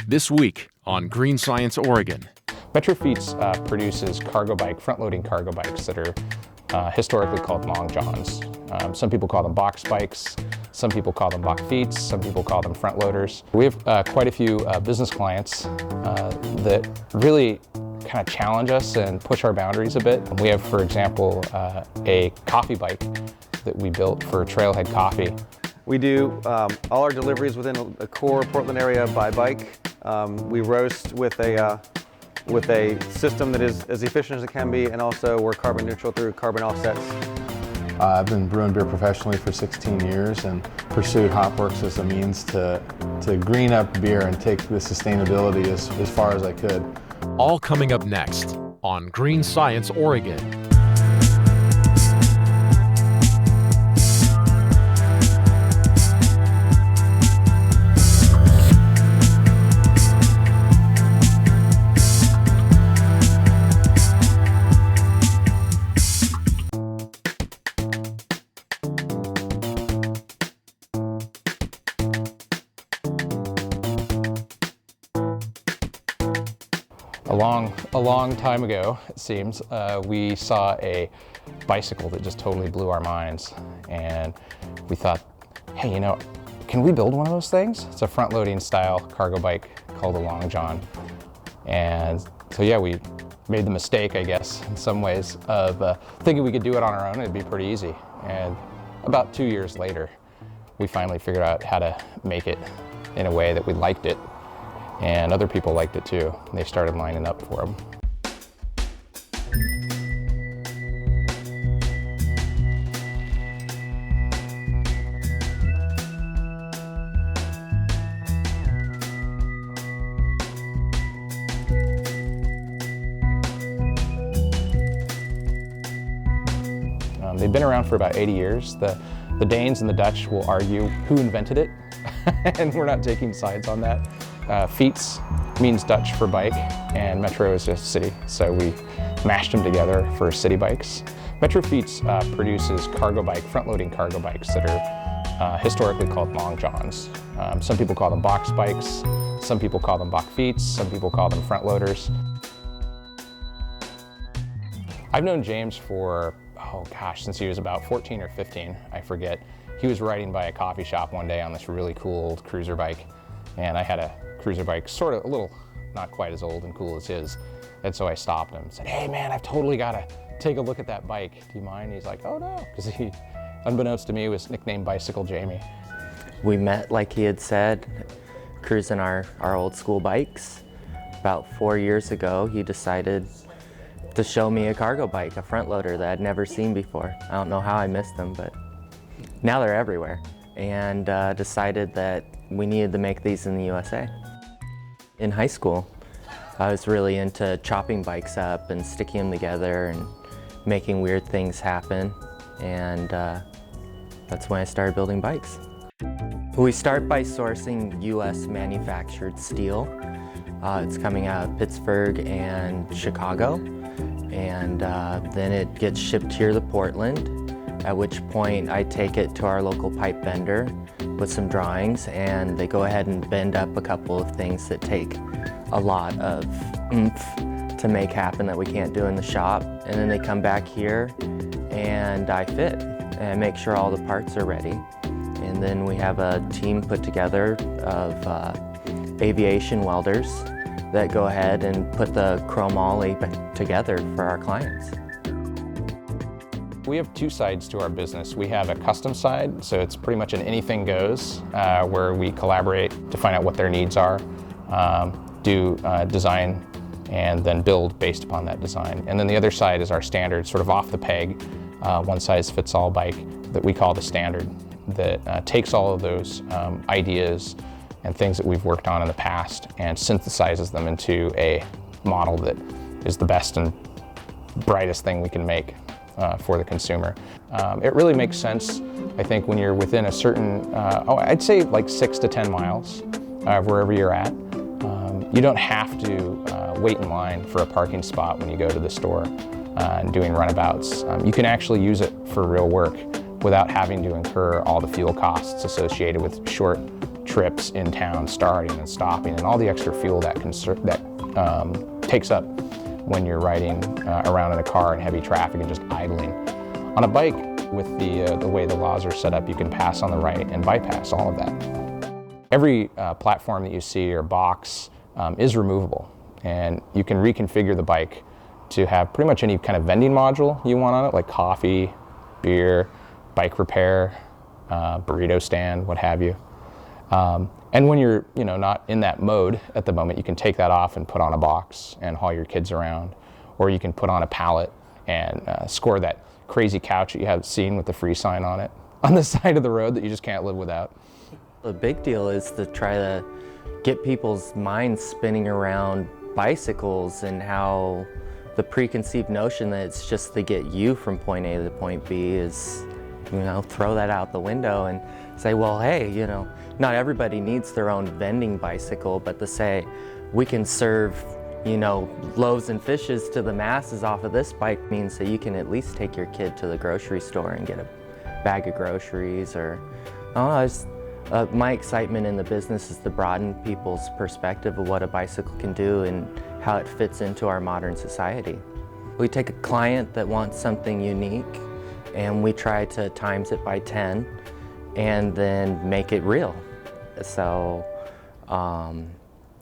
this week on Green Science Oregon. Metrofiets produces front-loading cargo bikes that are historically called long johns. Some people call them box bikes, some people call them Metrofiets, some people call them front loaders. We have quite a few business clients that really kind of challenge us and push our boundaries a bit. We have, for example, a coffee bike that we built for Trailhead Coffee. We do all our deliveries within a core Portland area by bike. We roast with a system that is as efficient as it can be, and also we're carbon neutral through carbon offsets. I've been brewing beer professionally for 16 years and pursued Hopworks as a means to green up beer and take the sustainability as far as I could. All coming up next on Green Science Oregon. A long time ago, it seems, we saw a bicycle that just totally blew our minds. And we thought, hey, can we build one of those things? It's a front-loading style cargo bike called a long john. And so yeah, we made the mistake, I guess, in some ways, of thinking we could do it on our own. It'd be pretty easy. And about 2 years later, we finally figured out how to make it in a way that we liked it. And other people liked it too. They started lining up for them. They've been around for about 80 years. The Danes and the Dutch will argue who invented it, and we're not taking sides on that. Fiets means Dutch for bike, and Metro is a city, so we mashed them together for city bikes. Metrofiets produces front-loading cargo bikes that are historically called long johns. Some people call them box bikes, some people call them Metrofiets, some people call them front loaders. I've known James for, since he was about 14 or 15, I forget. He was riding by a coffee shop one day on this really cool old cruiser bike, and I had a cruiser bike, sort of a little, not quite as old and cool as his. And so I stopped him and said, hey man, I've totally got to take a look at that bike. Do you mind? And he's like, oh no, because he, unbeknownst to me, was nicknamed Bicycle Jamie. We met, like he had said, cruising our old school bikes. About 4 years ago, he decided to show me a cargo bike, a front loader that I'd never seen before. I don't know how I missed them, but now they're everywhere. And decided that we needed to make these in the USA. In high school, I was really into chopping bikes up and sticking them together and making weird things happen. And that's when I started building bikes. We start by sourcing US manufactured steel. It's coming out of Pittsburgh and Chicago. And then it gets shipped here to Portland, at which point I take it to our local pipe vendor with some drawings, and they go ahead and bend up a couple of things that take a lot of oomph to make happen that we can't do in the shop. And then they come back here and I fit and make sure all the parts are ready. And then we have a team put together of aviation welders that go ahead and put the chromoly together for our clients. We have two sides to our business. We have a custom side, so it's pretty much an anything goes, where we collaborate to find out what their needs are, do design, and then build based upon that design. And then the other side is our standard, sort of off the peg, one size fits all bike that we call the standard, that takes all of those ideas and things that we've worked on in the past and synthesizes them into a model that is the best and brightest thing we can make for the consumer. It really makes sense, I think, when you're within a certain, I'd say like 6 to 10 miles wherever you're at. You don't have to wait in line for a parking spot when you go to the store and doing runabouts. You can actually use it for real work without having to incur all the fuel costs associated with short trips in town, starting and stopping, and all the extra fuel that takes up when you're riding around in a car in heavy traffic and just idling. On a bike, with the way the laws are set up, you can pass on the right and bypass all of that. Every platform that you see or box is removable, and you can reconfigure the bike to have pretty much any kind of vending module you want on it, like coffee, beer, bike repair, burrito stand, what have you. And when you're not in that mode at the moment, you can take that off and put on a box and haul your kids around, or you can put on a pallet and score that crazy couch that you have seen with the free sign on it on the side of the road that you just can't live without. The big deal is to try to get people's minds spinning around bicycles and how the preconceived notion that it's just to get you from point A to point B is, throw that out the window and say, well, hey, not everybody needs their own vending bicycle, but to say we can serve loaves and fishes to the masses off of this bike means that you can at least take your kid to the grocery store and get a bag of groceries, or my excitement in the business is to broaden people's perspective of what a bicycle can do and how it fits into our modern society. We take a client that wants something unique and we try to times it by 10 and then make it real. So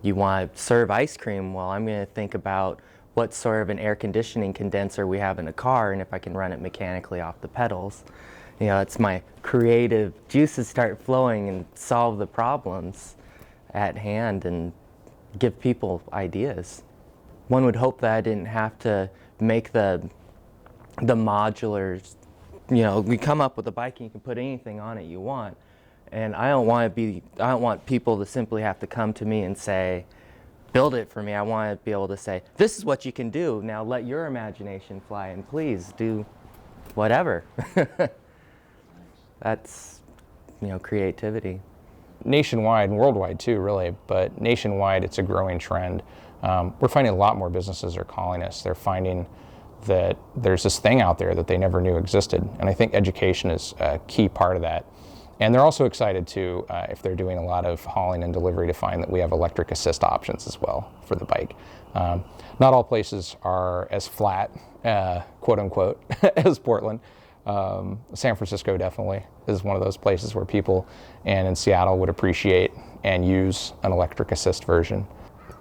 you want to serve ice cream, well, I'm going to think about what sort of an air conditioning condenser we have in a car and if I can run it mechanically off the pedals. It's my creative juices start flowing and solve the problems at hand and give people ideas. One would hope that I didn't have to make the modulars, we come up with a bike and you can put anything on it you want. And I don't want people to simply have to come to me and say, build it for me. I want to be able to say, this is what you can do. Now let your imagination fly and please do whatever. That's, creativity. Nationwide and worldwide too, really, but nationwide it's a growing trend. We're finding a lot more businesses are calling us. They're finding that there's this thing out there that they never knew existed. And I think education is a key part of that. And they're also excited too, if they're doing a lot of hauling and delivery, to find that we have electric assist options as well for the bike. Not all places are as flat, quote unquote, as Portland. San Francisco definitely is one of those places where people, and in Seattle, would appreciate and use an electric assist version.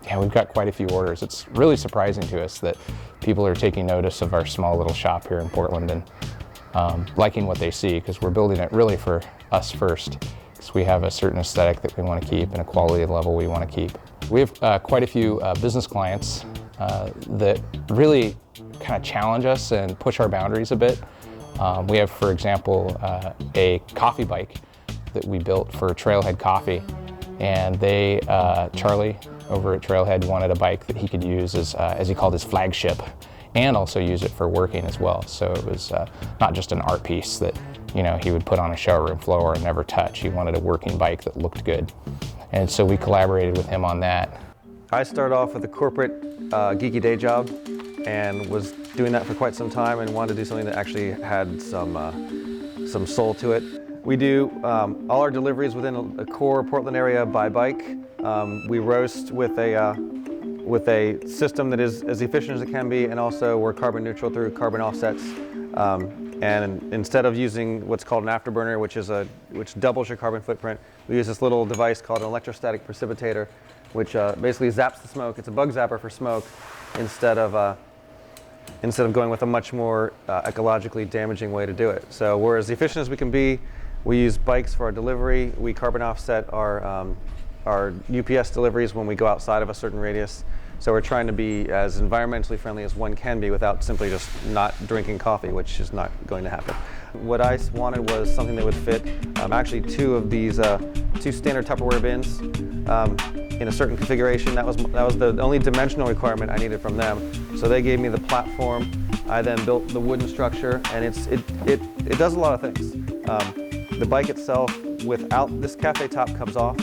Yeah, we've got quite a few orders. It's really surprising to us that people are taking notice of our small little shop here in Portland and liking what they see, because we're building it really for us first, because we have a certain aesthetic that we want to keep and a quality level we want to keep. We have quite a few business clients that really kind of challenge us and push our boundaries a bit. We have, for example, a coffee bike that we built for Trailhead Coffee, and they, Charlie over at Trailhead, wanted a bike that he could use as he called his flagship, and also use it for working as well. So it was not just an art piece that he would put on a showroom floor and never touch. He wanted a working bike that looked good, and so we collaborated with him on that. I started off with a corporate geeky day job and was doing that for quite some time and wanted to do something that actually had some soul to it. We do all our deliveries within a core Portland area by bike. We roast with a system that is as efficient as it can be, and also we're carbon neutral through carbon offsets. And instead of using what's called an afterburner, which doubles your carbon footprint, we use this little device called an electrostatic precipitator, which basically zaps the smoke. It's a bug zapper for smoke instead of going with a much more ecologically damaging way to do it. So we're as efficient as we can be. We use bikes for our delivery. We carbon offset our UPS deliveries when we go outside of a certain radius. So we're trying to be as environmentally friendly as one can be without simply just not drinking coffee, which is not going to happen. What I wanted was something that would fit actually two of these two standard Tupperware bins in a certain configuration. That was the only dimensional requirement I needed from them. So they gave me the platform. I then built the wooden structure, and it does a lot of things. The bike itself, without this cafe top, comes off.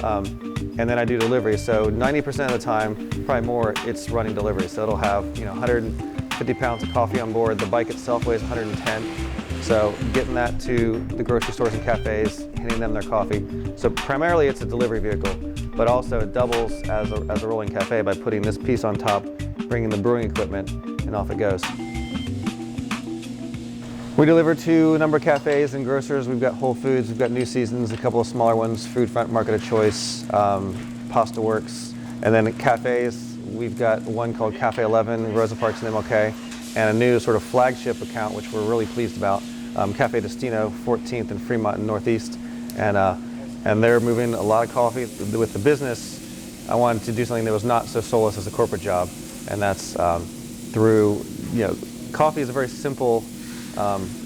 And then I do delivery. So 90% of the time, probably more, it's running delivery. So it'll have 150 pounds of coffee on board. The bike itself weighs 110. So getting that to the grocery stores and cafes, handing them their coffee. So primarily it's a delivery vehicle, but also it doubles as a rolling cafe by putting this piece on top, bringing the brewing equipment, and off it goes. We deliver to a number of cafes and grocers. We've got Whole Foods, we've got New Seasons, a couple of smaller ones, Food Front, Market of Choice, Pasta Works. And then at cafes, we've got one called Cafe 11, Rosa Parks and MLK, and a new sort of flagship account, which we're really pleased about, Cafe Destino, 14th and Fremont in Northeast. And they're moving a lot of coffee. With the business, I wanted to do something that was not so soulless as a corporate job. And that's through, coffee is a very simple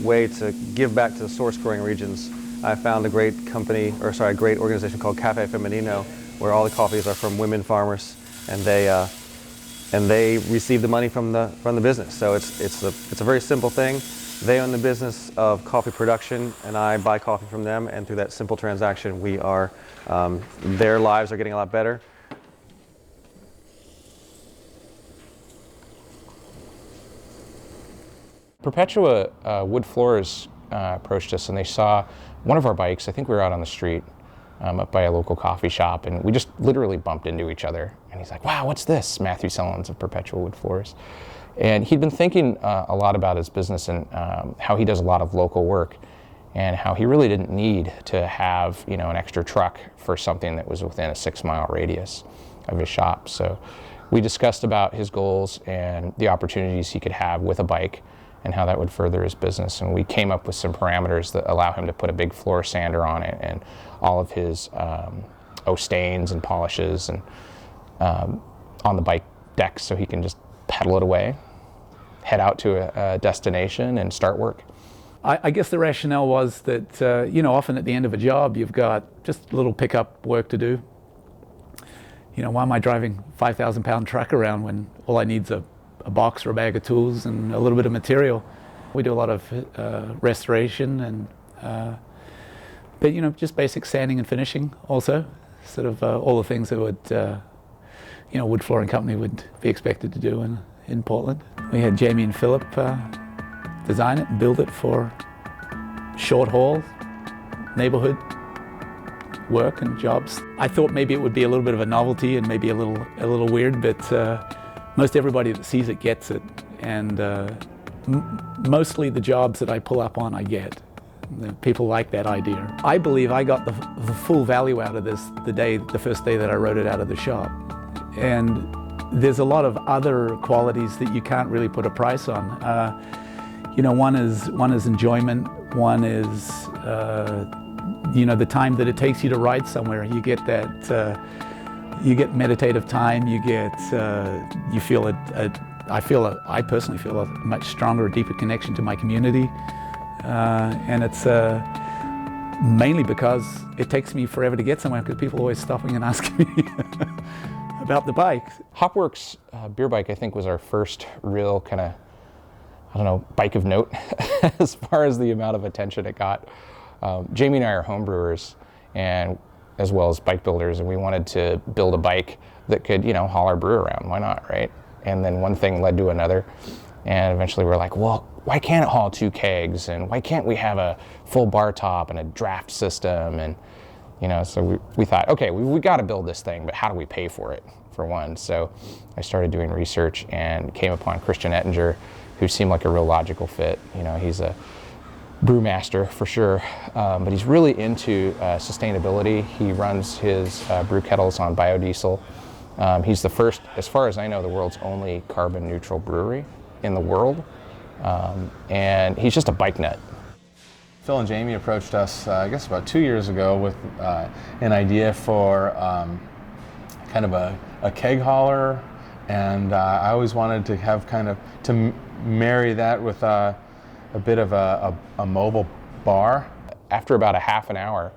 way to give back to the source growing regions. I found a great great organization called Cafe Femenino, where all the coffees are from women farmers, and they receive the money from the business. So it's a very simple thing. They own the business of coffee production, and I buy coffee from them. And through that simple transaction, their lives are getting a lot better. Perpetua Wood Floors approached us, and they saw one of our bikes. I think we were out on the street up by a local coffee shop, and we just literally bumped into each other. And he's like, "Wow, what's this?" Matthew Sellens of Perpetua Wood Floors. And he'd been thinking a lot about his business and how he does a lot of local work, and how he really didn't need to have an extra truck for something that was within a 6-mile radius of his shop. So we discussed about his goals and the opportunities he could have with a bike, and how that would further his business. And we came up with some parameters that allow him to put a big floor sander on it, and all of his stains and polishes and on the bike deck, so he can just pedal it away, head out to a destination and start work. I guess the rationale was that, often at the end of a job, you've got just a little pickup work to do. Why am I driving a 5,000-pound truck around when all I need is a box or a bag of tools and a little bit of material? We do a lot of restoration and, but just basic sanding and finishing also, sort of all the things that would, wood flooring company would be expected to do in Portland. We had Jamie and Philip design it and build it for short haul, neighborhood work and jobs. I thought maybe it would be a little bit of a novelty and maybe a little weird, but most everybody that sees it gets it, and mostly the jobs that I pull up on I get. People like that idea. I believe I got the full value out of this the first day that I rode it out of the shop. And there's a lot of other qualities that you can't really put a price on. One is enjoyment. One is the time that it takes you to ride somewhere. You get that. You get meditative time. You get. You feel I personally feel a much stronger, deeper connection to my community, and it's mainly because it takes me forever to get somewhere, because people are always stopping and asking me about the bike. Hopworks beer bike, I think, was our first real kind of, bike of note as far as the amount of attention it got. Jamie and I are home brewers, and as well as bike builders, and we wanted to build a bike that could, haul our brew around. Why not, right? And then one thing led to another, and eventually we're like, well, why can't it haul 2 kegs, and why can't we have a full bar top and a draft system? And so we thought, okay, we got to build this thing, but how do we pay for it, for one? So I started doing research and came upon Christian Ettinger, who seemed like a real logical fit. He's a brewmaster for sure, but he's really into sustainability. He runs his brew kettles on biodiesel. He's the first, as far as I know, the world's only carbon neutral brewery in the world, and he's just a bike nut. Phil and Jamie approached us, I guess about 2 years ago, with an idea for kind of a keg hauler, and I always wanted to have to marry that with a bit of a mobile bar. After about a half an hour,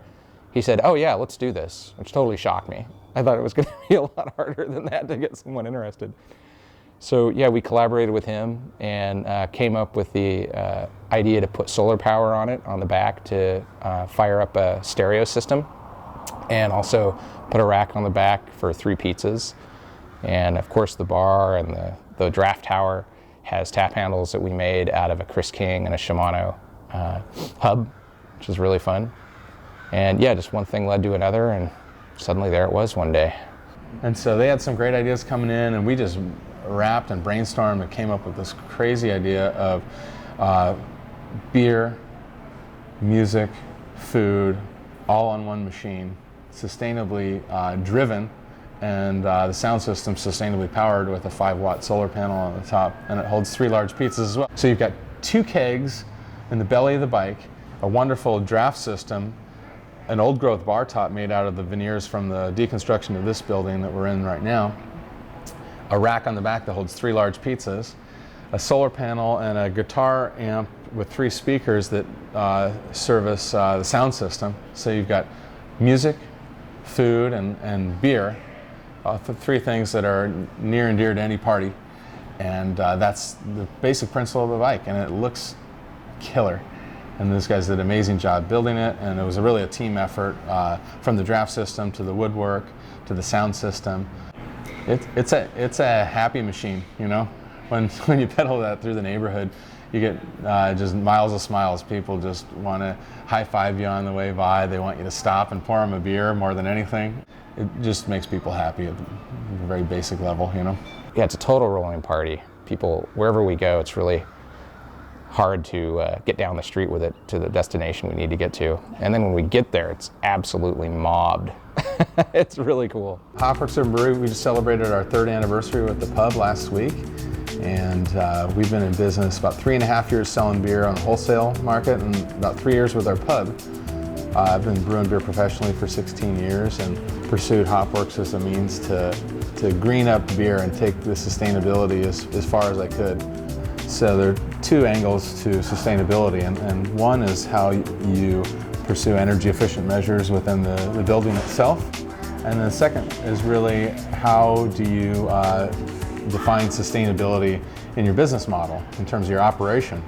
he said, "Oh yeah, let's do this," which totally shocked me. I thought it was going to be a lot harder than that to get someone interested. So yeah, we collaborated with him and came up with the idea to put solar power on it on the back to fire up a stereo system, and also put a rack on the back for 3 pizzas. And of course the bar and the draft tower has tap handles that we made out of a Chris King and a Shimano hub, which is really fun. And yeah, just one thing led to another, and suddenly there it was one day. And so they had some great ideas coming in, and we just wrapped and brainstormed and came up with this crazy idea of beer, music, food, all on one machine, sustainably driven, and the sound system sustainably powered with a 5-watt solar panel on the top, and it holds 3 large pizzas as well. So you've got 2 kegs in the belly of the bike, a wonderful draft system, an old growth bar top made out of the veneers from the deconstruction of this building that we're in right now, a rack on the back that holds 3 large pizzas, a solar panel, and a guitar amp with 3 speakers that service the sound system. So you've got music, food, and beer, 3 things that are near and dear to any party. And that's the basic principle of the bike, and it looks killer. And those guys did an amazing job building it, and it was really a team effort from the draft system to the woodwork to the sound system. It's a happy machine, you know. When you pedal that through the neighborhood, you get just miles of smiles. People just want to high-five you on the way by. They want you to stop and pour them a beer more than anything. It just makes people happy at a very basic level, you know. Yeah, it's a total rolling party. People, wherever we go, it's really hard to get down the street with it to the destination we need to get to. And then when we get there, it's absolutely mobbed. It's really cool. Hopworks Urban Brewery, we just celebrated our 3rd anniversary with the pub last week. And we've been in business about 3.5 years selling beer on the wholesale market, and about 3 years with our pub. I've been brewing beer professionally for 16 years and pursued Hopworks as a means to green up beer and take the sustainability as far as I could. So there are 2 angles to sustainability, and one is how you pursue energy efficient measures within the building itself. And the second is really how do you define sustainability in your business model in terms of your operation.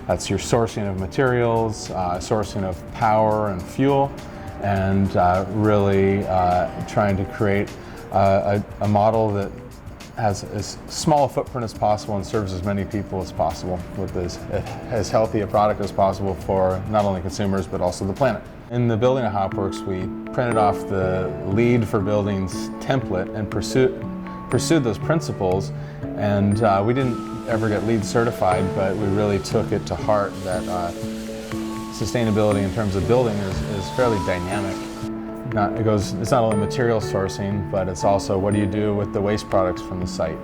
That's your sourcing of materials, sourcing of power and fuel, and really trying to create a model that has as small a footprint as possible and serves as many people as possible with as healthy a product as possible for not only consumers but also the planet. In the building of Hopworks, we printed off the Lead for Buildings template and pursued those principles, and we didn't ever get LEED certified, but we really took it to heart that sustainability in terms of building is fairly dynamic. It's not only material sourcing, but it's also what do you do with the waste products from the site.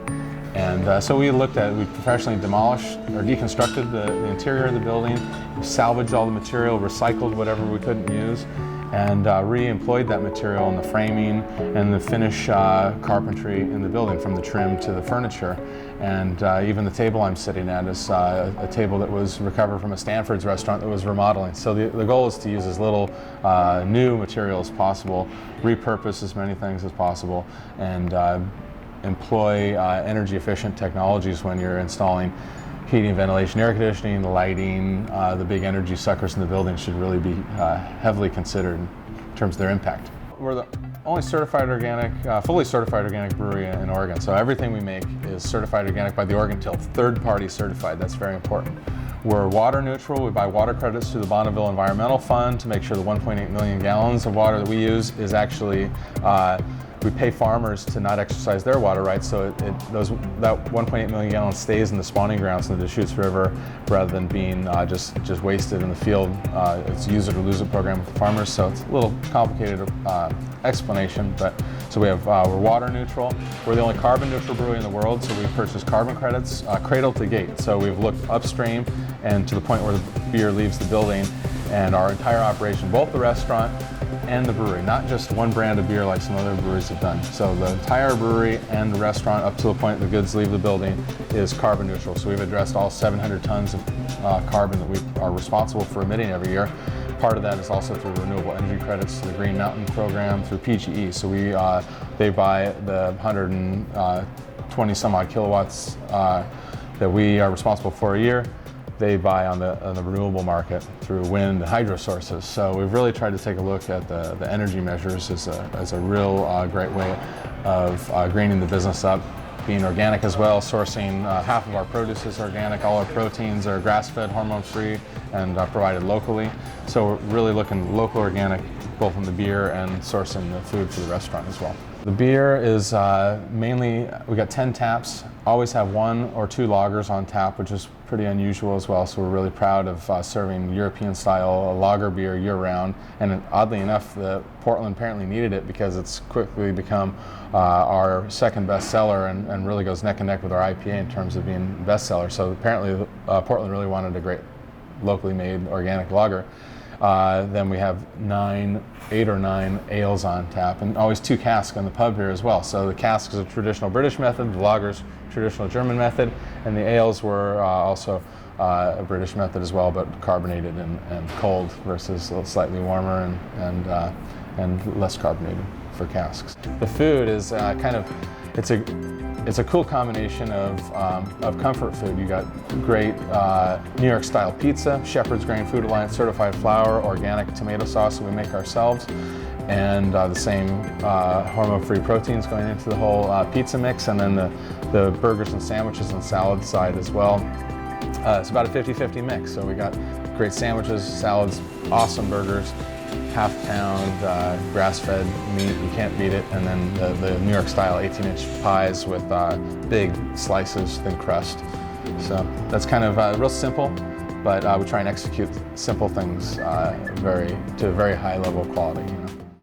And so we professionally demolished or deconstructed the interior of the building, we salvaged all the material, recycled whatever we couldn't use, and re-employed that material in the framing and the finish carpentry in the building, from the trim to the furniture. And even the table I'm sitting at is a table that was recovered from a Stanford's restaurant that was remodeling. So the goal is to use as little new material as possible, repurpose as many things as possible, and employ energy efficient technologies when you're installing heating, ventilation, air conditioning, lighting. The big energy suckers in the building should really be heavily considered in terms of their impact. We're the only certified organic, fully certified organic brewery in Oregon. So everything we make is certified organic by the Oregon Tilt, third-party certified. That's very important. We're water neutral. We buy water credits through the Bonneville Environmental Fund to make sure the 1.8 million gallons of water that we use is actually we pay farmers to not exercise their water rights, so that 1.8 million gallons stays in the spawning grounds in the Deschutes River rather than being just wasted in the field. It's a use it or lose it program for farmers, so it's a little complicated explanation. But so we're water neutral. We're the only carbon neutral brewery in the world, so we purchase carbon credits cradle to gate. So we've looked upstream and to the point where the beer leaves the building, and our entire operation, both the restaurant and the brewery, not just one brand of beer like some other breweries have done. So the entire brewery and the restaurant up to the point the goods leave the building is carbon neutral. So we've addressed all 700 tons of carbon that we are responsible for emitting every year. Part of that is also through renewable energy credits, through the Green Mountain program, through PGE. So they buy the 120 some odd kilowatts that we are responsible for a year. They buy on the renewable market through wind and hydro sources. So we've really tried to take a look at the energy measures as a real great way of greening the business up being organic as well, sourcing half of our produce is organic, all our proteins are grass-fed, hormone-free, and provided locally. So we're really looking local organic, both in the beer and sourcing the food for the restaurant as well. The beer is mainly, we got 10 taps, always have 1 or 2 lagers on tap, which is pretty unusual as well, so we're really proud of serving European-style lager beer year-round, and oddly enough, Portland apparently needed it because it's quickly become our second best seller and really goes neck and neck with our IPA in terms of being bestseller. So apparently Portland really wanted a great locally made organic lager. Then we have 8 or 9 ales on tap, and always 2 casks on the pub here as well. So the cask is a traditional British method, the lager's traditional German method, and the ales were also a British method as well, but carbonated and cold versus slightly warmer and less carbonated for casks. The food is it's a cool combination of comfort food. You got great New York style pizza, Shepherd's Grain Food Alliance certified flour, organic tomato sauce that we make ourselves, and the same hormone-free proteins going into the whole pizza mix, and then the burgers and sandwiches and salad side as well. It's about a 50-50 mix, so we got great sandwiches, salads, awesome burgers, half-pound grass-fed meat, you can't beat it, and then the New York style 18-inch pies with big slices, thin crust. So that's kind of real simple, but we try and execute simple things to a very high level of quality.